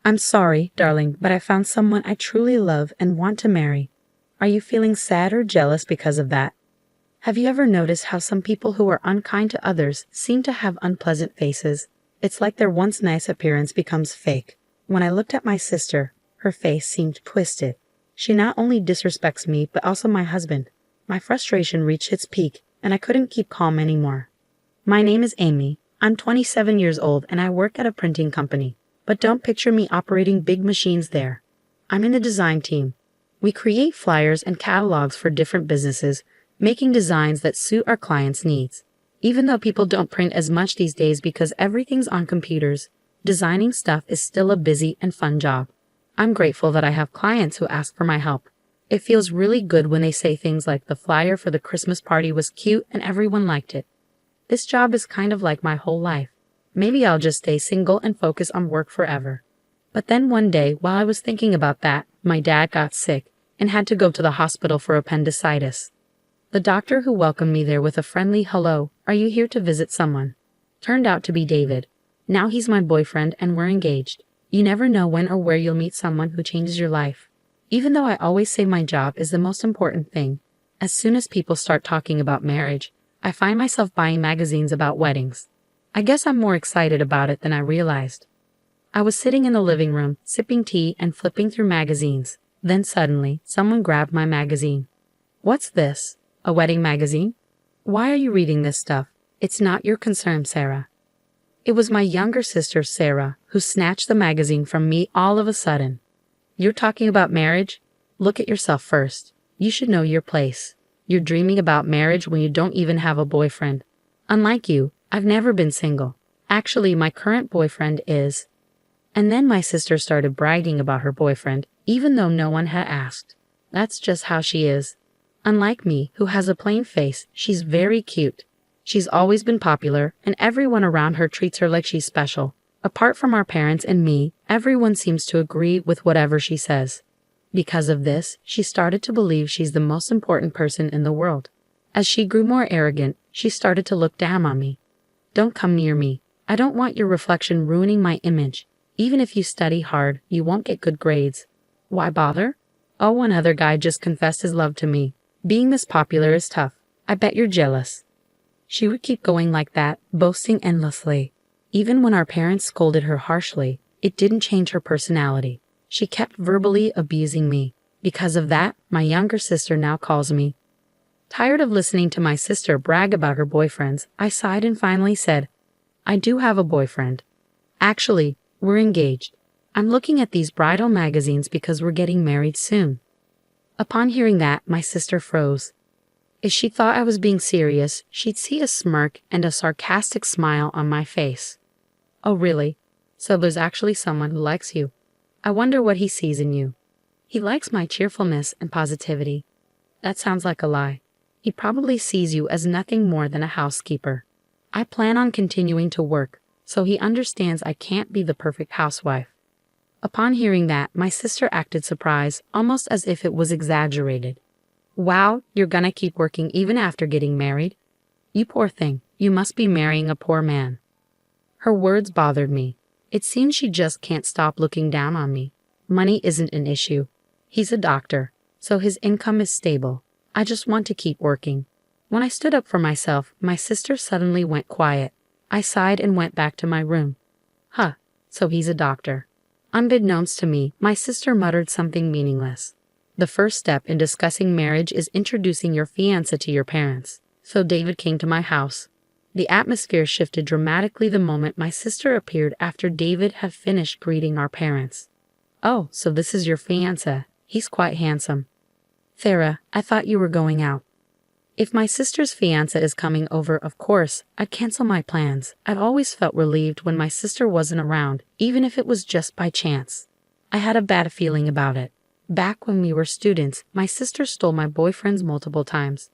I'm sorry, darling, but I found someone I truly love and want to marry. Are you feeling sad or jealous because of that? Have you ever noticed how some people who are unkind to others seem to have unpleasant faces? It's like their once nice appearance becomes fake. When I looked at my sister, her face seemed twisted. She not only disrespects me, but also my husband. My frustration reached its peak, and I couldn't keep calm anymore. My name is Amy. I'm 27 years old and I work at a printing company. But don't picture me operating big machines there. I'm in the design team. We create flyers and catalogs for different businesses, making designs that suit our clients' needs. Even though people don't print as much these days because everything's on computers, designing stuff is still a busy and fun job. I'm grateful that I have clients who ask for my help. It feels really good when they say things like the flyer for the Christmas party was cute and everyone liked it. This job is kind of like my whole life. Maybe I'll just stay single and focus on work forever. But then one day, while I was thinking about that, my dad got sick and had to go to the hospital for appendicitis. The doctor who welcomed me there with a friendly "Hello, are you here to visit someone?" turned out to be David. Now he's my boyfriend and we're engaged. You never know when or where you'll meet someone who changes your life. Even though I always say my job is the most important thing, as soon as people start talking about marriage, I find myself buying magazines about weddings. I guess I'm more excited about it than I realized. I was sitting in the living room, sipping tea and flipping through magazines. Then suddenly, someone grabbed my magazine. "What's this? A wedding magazine? Why are you reading this stuff? It's not your concern, Sarah." It was my younger sister, Sarah, who snatched the magazine from me all of a sudden. "You're talking about marriage? Look at yourself first. You should know your place. You're dreaming about marriage when you don't even have a boyfriend. Unlike you, I've never been single. Actually, my current boyfriend is." And then my sister started bragging about her boyfriend, even though no one had asked. That's just how she is. Unlike me, who has a plain face, she's very cute. She's always been popular, and everyone around her treats her like she's special. Apart from our parents and me, everyone seems to agree with whatever she says. Because of this, she started to believe she's the most important person in the world. As she grew more arrogant, she started to look down on me. "Don't come near me. I don't want your reflection ruining my image. Even if you study hard, you won't get good grades. Why bother? Oh, one other guy just confessed his love to me. Being this popular is tough. I bet you're jealous." She would keep going like that, boasting endlessly. Even when our parents scolded her harshly, it didn't change her personality. She kept verbally abusing me. Because of that, my younger sister now calls me. Tired of listening to my sister brag about her boyfriends, I sighed and finally said, "I do have a boyfriend. Actually, we're engaged. I'm looking at these bridal magazines because we're getting married soon." Upon hearing that, my sister froze. If she thought I was being serious, she'd see a smirk and a sarcastic smile on my face. "Oh really? So there's actually someone who likes you. I wonder what he sees in you." "He likes my cheerfulness and positivity." "That sounds like a lie. He probably sees you as nothing more than a housekeeper. I plan on continuing to work, so he understands I can't be the perfect housewife." Upon hearing that, my sister acted surprised, almost as if it was exaggerated. "Wow, you're gonna keep working even after getting married? You poor thing, you must be marrying a poor man." Her words bothered me. It seems she just can't stop looking down on me. Money isn't an issue. He's a doctor, so his income is stable. I just want to keep working. When I stood up for myself, my sister suddenly went quiet. I sighed and went back to my room. "Huh, so he's a doctor." Unbeknownst to me, my sister muttered something meaningless. The first step in discussing marriage is introducing your fiancé to your parents. So David came to my house. The atmosphere shifted dramatically the moment my sister appeared after David had finished greeting our parents. "Oh, so this is your fiancé. He's quite handsome." "Sarah, I thought you were going out." If my sister's fiancé is coming over, of course, I'd cancel my plans. I'd always felt relieved when my sister wasn't around, even if it was just by chance. I had a bad feeling about it. Back when we were students, my sister stole my boyfriends multiple times.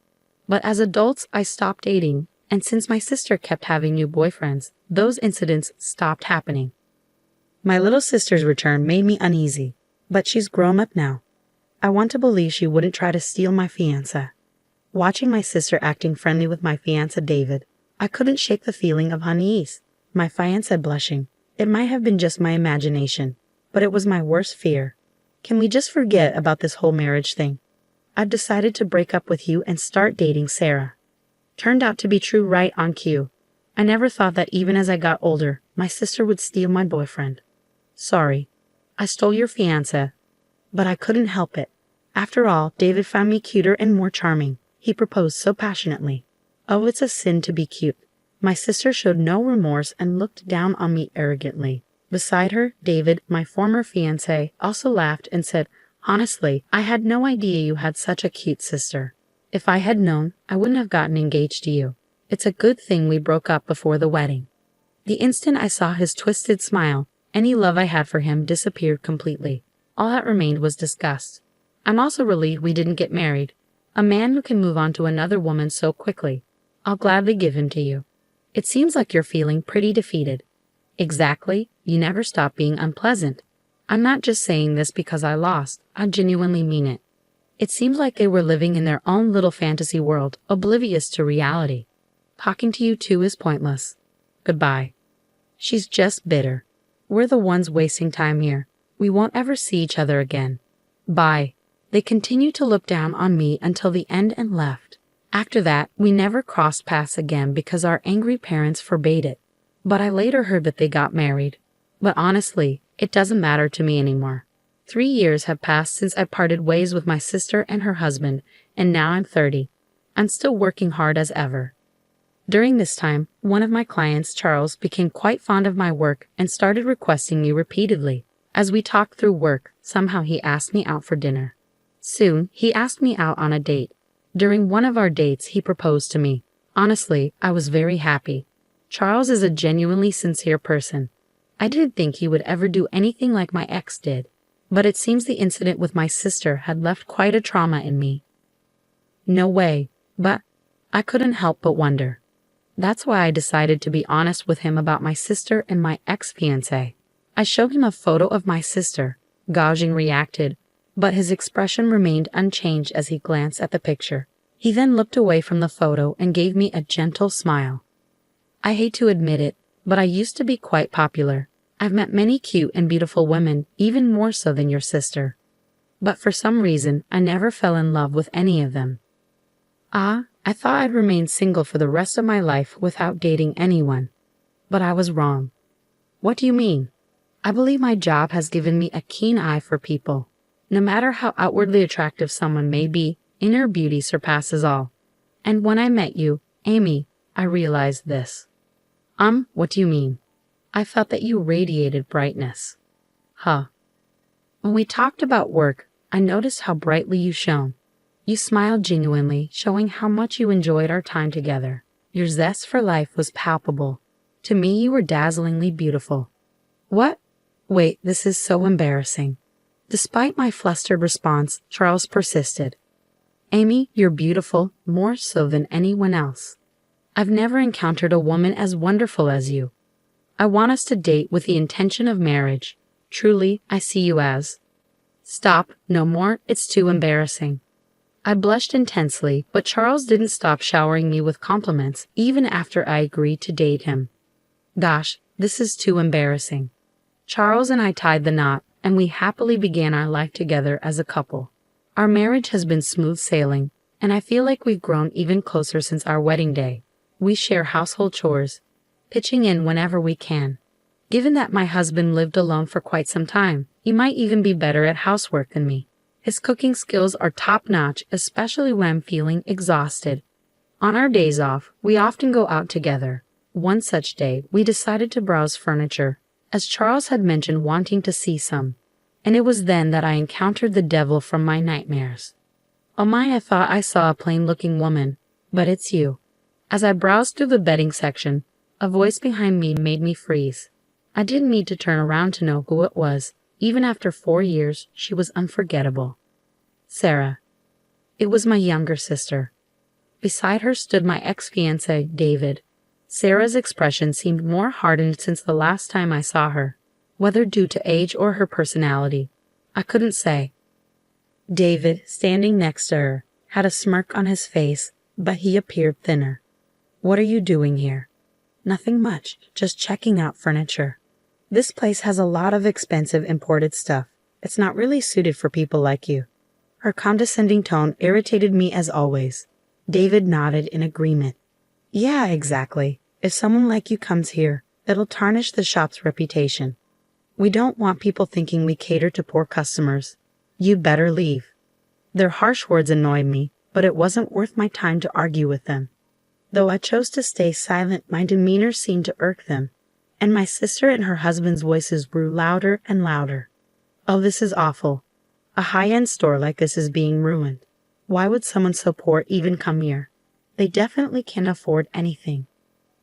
But as adults, I stopped dating, and since my sister kept having new boyfriends, those incidents stopped happening. My little sister's return made me uneasy, but she's grown up now. I want to believe she wouldn't try to steal my fiancé. Watching my sister acting friendly with my fiancé David, I couldn't shake the feeling of unease. My fiancé blushing. It might have been just my imagination, but it was my worst fear. Can we just forget about this whole marriage thing? I've decided to break up with you and start dating Sarah. Turned out to be true right on cue. I never thought that even as I got older, my sister would steal my boyfriend. Sorry, I stole your fiancé, but I couldn't help it. After all, David found me cuter and more charming. He proposed so passionately. Oh, it's a sin to be cute. My sister showed no remorse and looked down on me arrogantly. Beside her, David, my former fiancé, also laughed and said, "Honestly, I had no idea you had such a cute sister. If I had known, I wouldn't have gotten engaged to you. It's a good thing we broke up before the wedding." The instant I saw his twisted smile, any love I had for him disappeared completely. All that remained was disgust. I'm also relieved we didn't get married. A man who can move on to another woman so quickly. I'll gladly give him to you. It seems like you're feeling pretty defeated. Exactly, you never stop being unpleasant. I'm not just saying this because I lost, I genuinely mean it. It seems like they were living in their own little fantasy world, oblivious to reality. Talking to you too is pointless. Goodbye. She's just bitter. We're the ones wasting time here. We won't ever see each other again. Bye. They continued to look down on me until the end and left. After that, we never crossed paths again because our angry parents forbade it. But I later heard that they got married. But honestly, it doesn't matter to me anymore. 3 years have passed since I parted ways with my sister and her husband, and now I'm 30. I'm still working hard as ever. During this time, one of my clients, Charles, became quite fond of my work and started requesting me repeatedly. As we talked through work, somehow he asked me out for dinner. Soon, he asked me out on a date. During one of our dates, he proposed to me. Honestly, I was very happy. Charles is a genuinely sincere person. I didn't think he would ever do anything like my ex did, but it seems the incident with my sister had left quite a trauma in me. No way, but I couldn't help but wonder. That's why I decided to be honest with him about my sister and my ex-fiancé. I showed him a photo of my sister. Gauging reacted, but his expression remained unchanged as he glanced at the picture. He then looked away from the photo and gave me a gentle smile. I hate to admit it, but I used to be quite popular. I've met many cute and beautiful women, even more so than your sister. But for some reason, I never fell in love with any of them. I thought I'd remain single for the rest of my life without dating anyone. But I was wrong. What do you mean? I believe my job has given me a keen eye for people. No matter how outwardly attractive someone may be, inner beauty surpasses all. And when I met you, Amy, I realized this. What do you mean? I felt that you radiated brightness. When we talked about work, I noticed how brightly you shone. You smiled genuinely, showing how much you enjoyed our time together. Your zest for life was palpable. To me, you were dazzlingly beautiful. What? Wait, this is so embarrassing. Despite my flustered response, Charles persisted. Amy, you're beautiful, more so than anyone else. I've never encountered a woman as wonderful as you. I want us to date with the intention of marriage. Truly, I see you as. Stop, no more, it's too embarrassing. I blushed intensely, but Charles didn't stop showering me with compliments even after I agreed to date him. Gosh, this is too embarrassing. Charles and I tied the knot, and we happily began our life together as a couple. Our marriage has been smooth sailing, and I feel like we've grown even closer since our wedding day. We share household chores, pitching in whenever we can. Given that my husband lived alone for quite some time, he might even be better at housework than me. His cooking skills are top-notch, especially when I'm feeling exhausted. On our days off, we often go out together. One such day, we decided to browse furniture, as Charles had mentioned wanting to see some. And it was then that I encountered the devil from my nightmares. Oh my, I thought I saw a plain-looking woman, but it's you. As I browsed through the bedding section, a voice behind me made me freeze. I didn't need to turn around to know who it was. Even after 4 years, she was unforgettable. Sarah. It was my younger sister. Beside her stood my ex-fiancé, David. Sarah's expression seemed more hardened since the last time I saw her, whether due to age or her personality. I couldn't say. David, standing next to her, had a smirk on his face, but he appeared thinner. What are you doing here? Nothing much, just checking out furniture. This place has a lot of expensive imported stuff. It's not really suited for people like you. Her condescending tone irritated me as always. David nodded in agreement. Yeah, exactly. If someone like you comes here, it'll tarnish the shop's reputation. We don't want people thinking we cater to poor customers. You'd better leave. Their harsh words annoyed me, but it wasn't worth my time to argue with them. Though I chose to stay silent, my demeanor seemed to irk them, and my sister and her husband's voices grew louder and louder. Oh, this is awful. A high-end store like this is being ruined. Why would someone so poor even come here? They definitely can't afford anything.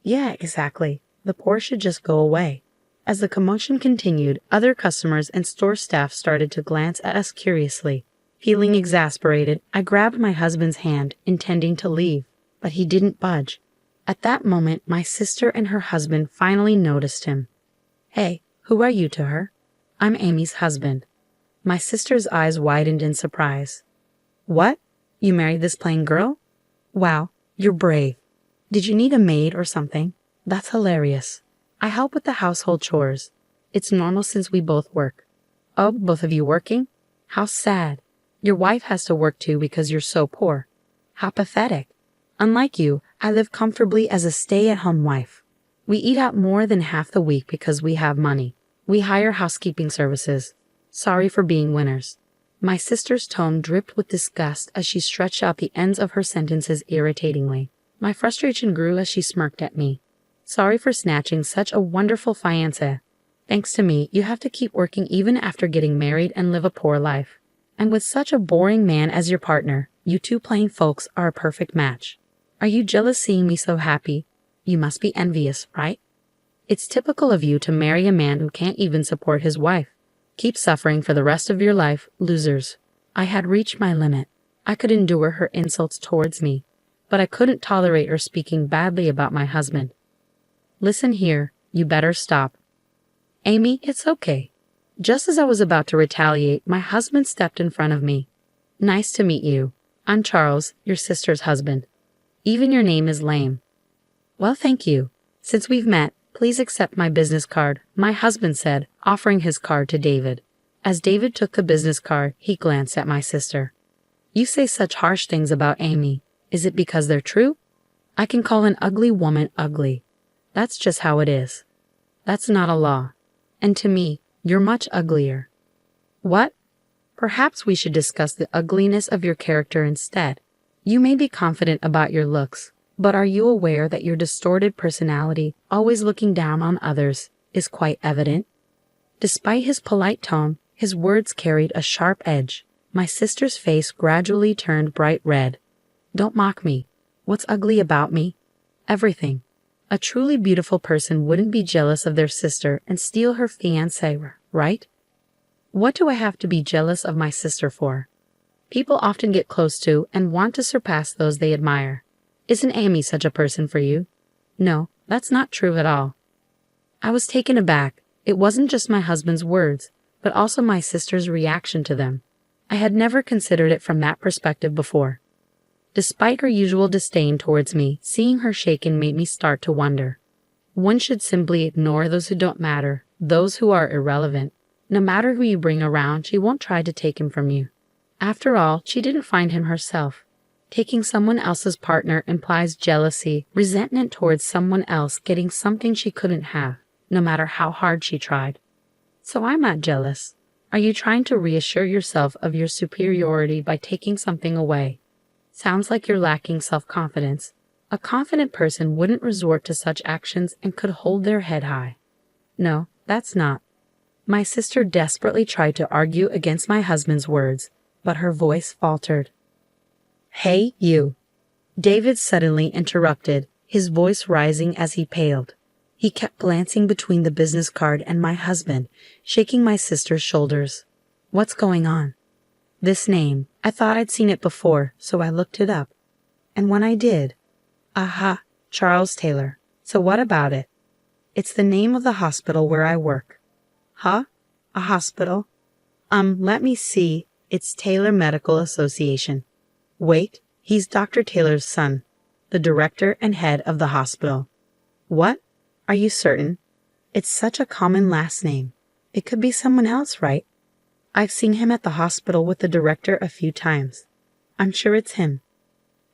Yeah, exactly. The poor should just go away. As the commotion continued, other customers and store staff started to glance at us curiously. Feeling exasperated, I grabbed my husband's hand, intending to leave, but he didn't budge. At that moment, my sister and her husband finally noticed him. Hey, who are you to her? I'm Amy's husband. My sister's eyes widened in surprise. What? You married this plain girl? Wow, you're brave. Did you need a maid or something? That's hilarious. I help with the household chores. It's normal since we both work. Oh, both of you working? How sad. Your wife has to work too because you're so poor. How pathetic. Unlike you, I live comfortably as a stay-at-home wife. We eat out more than half the week because we have money. We hire housekeeping services. Sorry for being winners. My sister's tone dripped with disgust as she stretched out the ends of her sentences irritatingly. My frustration grew as she smirked at me. Sorry for snatching such a wonderful fiancé. Thanks to me, you have to keep working even after getting married and live a poor life. And with such a boring man as your partner, you two plain folks are a perfect match. Are you jealous seeing me so happy? You must be envious, right? It's typical of you to marry a man who can't even support his wife. Keep suffering for the rest of your life, losers. I had reached my limit. I could endure her insults towards me, but I couldn't tolerate her speaking badly about my husband. Listen here, you better stop. Amy, it's okay. Just as I was about to retaliate, my husband stepped in front of me. Nice to meet you. I'm Charles, your sister's husband. Even your name is lame. Well, thank you. Since we've met, please accept my business card, my husband said, offering his card to David. As David took the business card, he glanced at my sister. You say such harsh things about Amy. Is it because they're true? I can call an ugly woman ugly. That's just how it is. That's not a law. And to me, you're much uglier. What? Perhaps we should discuss the ugliness of your character instead. You may be confident about your looks, but are you aware that your distorted personality, always looking down on others, is quite evident? Despite his polite tone, his words carried a sharp edge. My sister's face gradually turned bright red. Don't mock me. What's ugly about me? Everything. A truly beautiful person wouldn't be jealous of their sister and steal her fiancé, right? What do I have to be jealous of my sister for? People often get close to and want to surpass those they admire. Isn't Amy such a person for you? No, that's not true at all. I was taken aback. It wasn't just my husband's words, but also my sister's reaction to them. I had never considered it from that perspective before. Despite her usual disdain towards me, seeing her shaken made me start to wonder. One should simply ignore those who don't matter, those who are irrelevant. No matter who you bring around, she won't try to take him from you. After all, she didn't find him herself. Taking someone else's partner implies jealousy, resentment towards someone else getting something she couldn't have, no matter how hard she tried. So I'm not jealous. Are you trying to reassure yourself of your superiority by taking something away? Sounds like you're lacking self-confidence. A confident person wouldn't resort to such actions and could hold their head high. No, that's not. My sister desperately tried to argue against my husband's words, but her voice faltered. Hey, you. David suddenly interrupted, his voice rising as he paled. He kept glancing between the business card and my husband, shaking my sister's shoulders. What's going on? This name, I thought I'd seen it before, so I looked it up. And when I did, aha, Charles Taylor. So what about it? It's the name of the hospital where I work. Huh? A hospital? Let me see. It's Taylor Medical Association. Wait, he's Dr. Taylor's son, the director and head of the hospital. What? Are you certain? It's such a common last name. It could be someone else, right? I've seen him at the hospital with the director a few times. I'm sure it's him.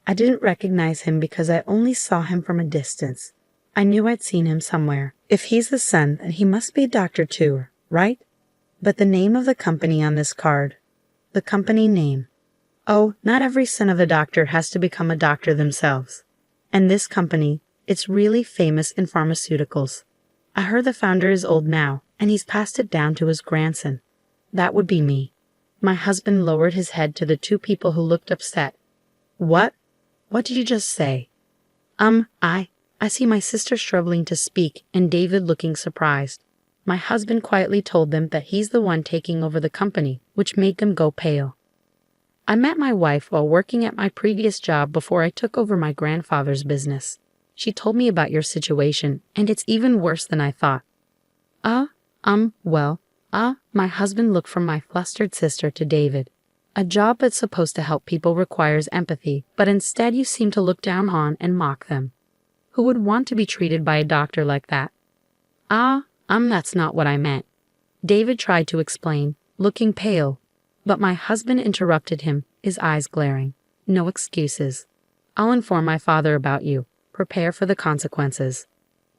I didn't recognize him because I only saw him from a distance. I knew I'd seen him somewhere. If he's the son, then he must be a doctor too, right? But the name of the company on this card. The company name. Oh, not every son of a doctor has to become a doctor themselves. And this company, it's really famous in pharmaceuticals. I heard the founder is old now, and he's passed it down to his grandson. That would be me. My husband lowered his head to the two people who looked upset. What? What did you just say? I see my sister struggling to speak and David looking surprised. My husband quietly told them that he's the one taking over the company, which made them go pale. I met my wife while working at my previous job before I took over my grandfather's business. She told me about your situation, and it's even worse than I thought. My husband looked from my flustered sister to David. A job that's supposed to help people requires empathy, but instead you seem to look down on and mock them. Who would want to be treated by a doctor like that? That's not what I meant. David tried to explain, looking pale, but my husband interrupted him, his eyes glaring. No excuses. I'll inform my father about you. Prepare for the consequences.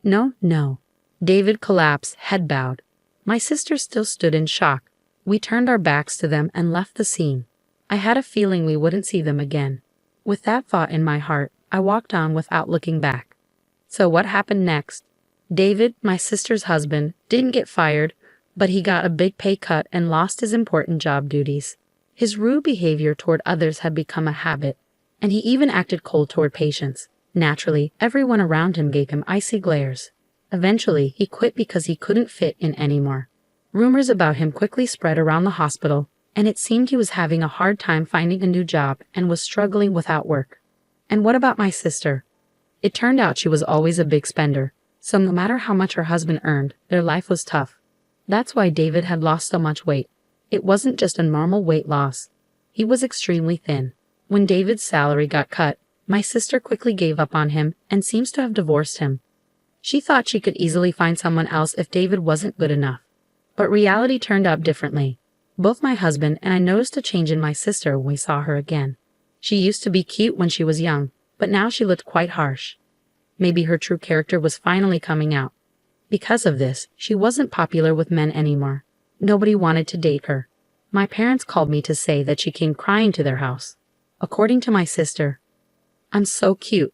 No. David collapsed, head bowed. My sister still stood in shock. We turned our backs to them and left the scene. I had a feeling we wouldn't see them again. With that thought in my heart, I walked on without looking back. So what happened next? David, my sister's husband, didn't get fired, but he got a big pay cut and lost his important job duties. His rude behavior toward others had become a habit, and he even acted cold toward patients. Naturally, everyone around him gave him icy glares. Eventually, he quit because he couldn't fit in anymore. Rumors about him quickly spread around the hospital, and it seemed he was having a hard time finding a new job and was struggling without work. And what about my sister? It turned out she was always a big spender, so no matter how much her husband earned, their life was tough. That's why David had lost so much weight. It wasn't just a normal weight loss. He was extremely thin. When David's salary got cut, my sister quickly gave up on him and seems to have divorced him. She thought she could easily find someone else if David wasn't good enough. But reality turned out differently. Both my husband and I noticed a change in my sister when we saw her again. She used to be cute when she was young, but now she looked quite harsh. Maybe her true character was finally coming out. Because of this, she wasn't popular with men anymore. Nobody wanted to date her. My parents called me to say that she came crying to their house. According to my sister, I'm so cute.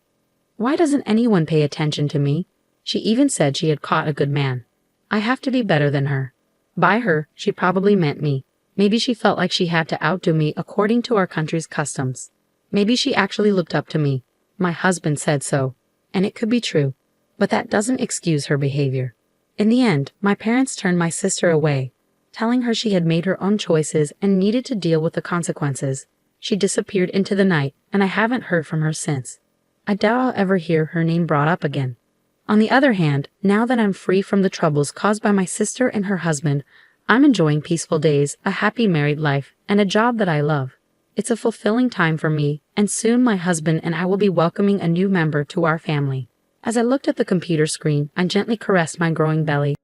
Why doesn't anyone pay attention to me? She even said she had caught a good man. I have to be better than her. By her, she probably meant me. Maybe she felt like she had to outdo me according to our country's customs. Maybe she actually looked up to me. My husband said so. And it could be true. But that doesn't excuse her behavior. In the end, my parents turned my sister away, telling her she had made her own choices and needed to deal with the consequences. She disappeared into the night, and I haven't heard from her since. I doubt I'll ever hear her name brought up again. On the other hand, now that I'm free from the troubles caused by my sister and her husband, I'm enjoying peaceful days, a happy married life, and a job that I love. It's a fulfilling time for me, and soon my husband and I will be welcoming a new member to our family. As I looked at the computer screen, I gently caressed my growing belly.